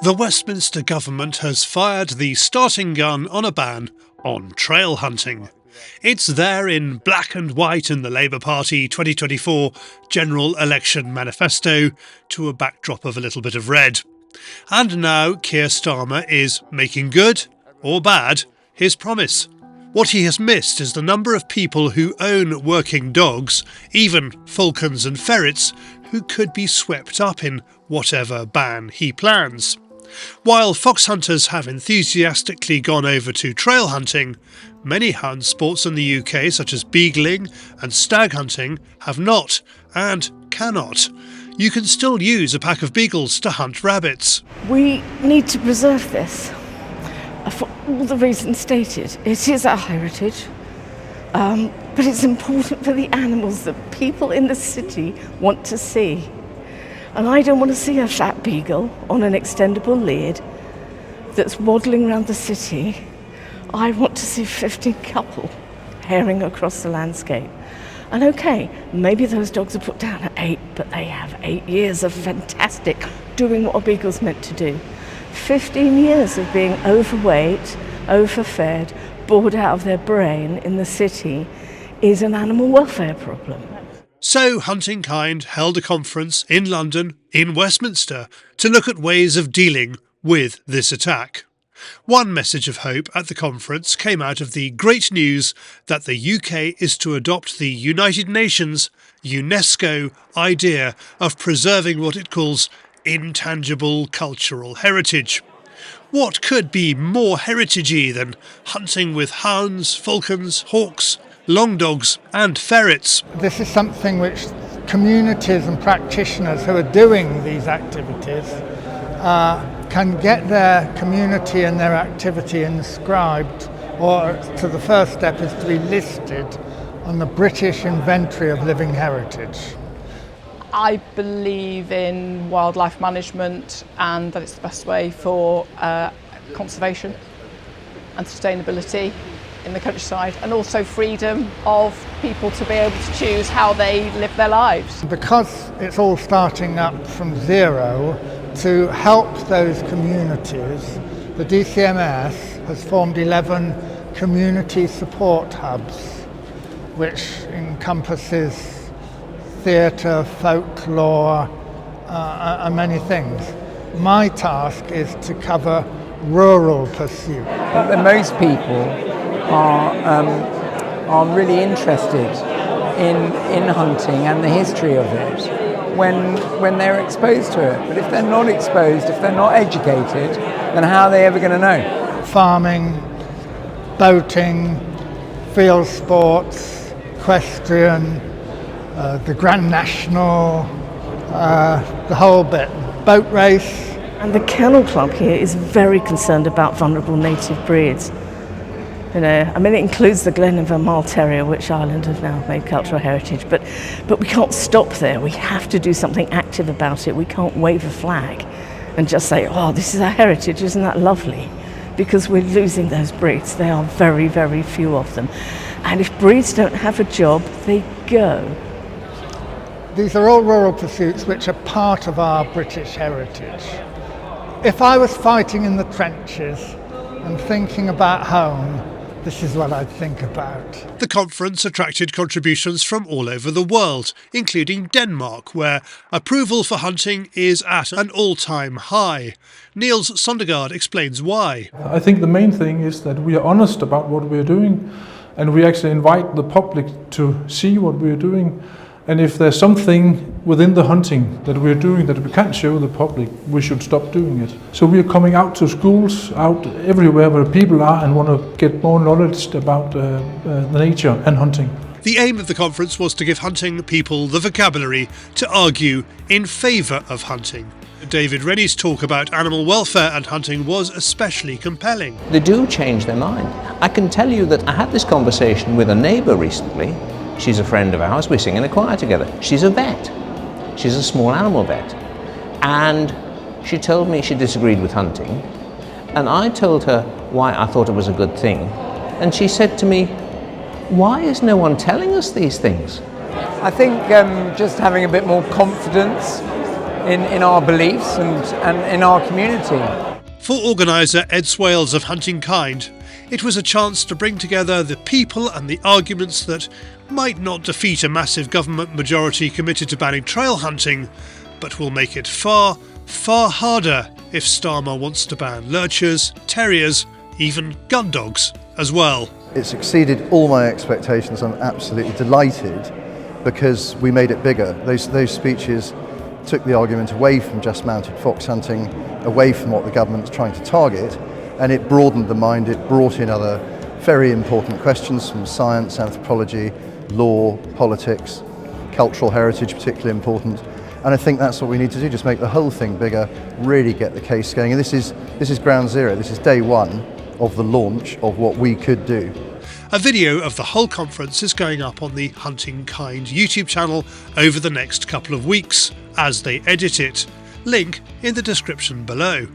The Westminster government has fired the starting gun on a ban on trail hunting. It's there in black and white in the Labour Party 2024 general election manifesto, to a backdrop of a little bit of red. And now Keir Starmer is making good, or bad, his promise. What he has missed is the number of people who own working dogs, even falcons and ferrets, who could be swept up in whatever ban he plans. While fox hunters have enthusiastically gone over to trail hunting, many hound sports in the UK, such as beagling and stag hunting, have not and cannot. You can still use a pack of beagles to hunt rabbits. We need to preserve this for all the reasons stated. It is our heritage, but it's important for the animals that people in the city want to see. And I don't want to see a fat beagle on an extendable lead that's waddling around the city. I want to see 15 couple herring across the landscape. And okay, maybe those dogs are put down at 8, but they have 8 years of fantastic doing what a beagle's meant to do. 15 years of being overweight, overfed, bored out of their brain in the city is an animal welfare problem. So Hunting Kind held a conference in London, in Westminster, to look at ways of dealing with this attack. One message of hope at the conference came out of the great news that the UK is to adopt the United Nations UNESCO idea of preserving what it calls intangible cultural heritage. What could be more heritagey than hunting with hounds, falcons, hawks, long dogs and ferrets? This is something which communities and practitioners who are doing these activities can get their community and their activity inscribed, or to the first step is to be listed on the British Inventory of Living Heritage. I believe in wildlife management and that it's the best way for conservation and sustainability in the countryside, and also freedom of people to be able to choose how they live their lives. Because it's all starting up from zero, to help those communities, the DCMS has formed 11 community support hubs, which encompasses theatre, folklore, and many things. My task is to cover rural pursuit. Most people are really interested in hunting and the history of it when they're exposed to it. But if they're not exposed, if they're not educated, then how are they ever going to know? Farming, boating, field sports, equestrian, the Grand National, the whole bit, boat race. And the Kennel Club here is very concerned about vulnerable native breeds. You know, I mean, it includes the Glenavon Marl Terrier, which Ireland have now made cultural heritage, but we can't stop there. We have to do something active about it. We can't wave a flag and just say, oh, this is our heritage, isn't that lovely? Because we're losing those breeds. There are very, very few of them. And if breeds don't have a job, they go. These are all rural pursuits which are part of our British heritage. If I was fighting in the trenches and thinking about home, this is what I'd think about. The conference attracted contributions from all over the world, including Denmark, where approval for hunting is at an all-time high. Niels Sondergaard explains why. I think the main thing is that we are honest about what we are doing, and we actually invite the public to see what we are doing. And if there's something within the hunting that we're doing that we can't show the public, we should stop doing it. So we are coming out to schools, out everywhere where people are, and want to get more knowledge about the nature and hunting. The aim of the conference was to give hunting people the vocabulary to argue in favour of hunting. David Rennie's talk about animal welfare and hunting was especially compelling. They do change their mind. I can tell you that I had this conversation with a neighbour recently. She's a friend of ours, we sing in a choir together. She's a vet. She's a small animal vet. And she told me she disagreed with hunting. And I told her why I thought it was a good thing. And she said to me, why is no one telling us these things? I think just having a bit more confidence in our beliefs and in our community. For organiser Ed Swales of Hunting Kind, it was a chance to bring together the people and the arguments that might not defeat a massive government majority committed to banning trail hunting, but will make it far, far harder if Starmer wants to ban lurchers, terriers, even gun dogs as well. It's exceeded all my expectations. I'm absolutely delighted because we made it bigger. Those speeches took the argument away from just mounted fox hunting, away from what the government's trying to target, and it broadened the mind. It brought in other very important questions from science, anthropology, law, politics, cultural heritage, particularly important. And I think that's what we need to do, just make the whole thing bigger, really get the case going. And this is ground zero. This is day one of the launch of what we could do. A video of the whole conference is going up on the Hunting Kind YouTube channel over the next couple of weeks as they edit it. Link in the description below.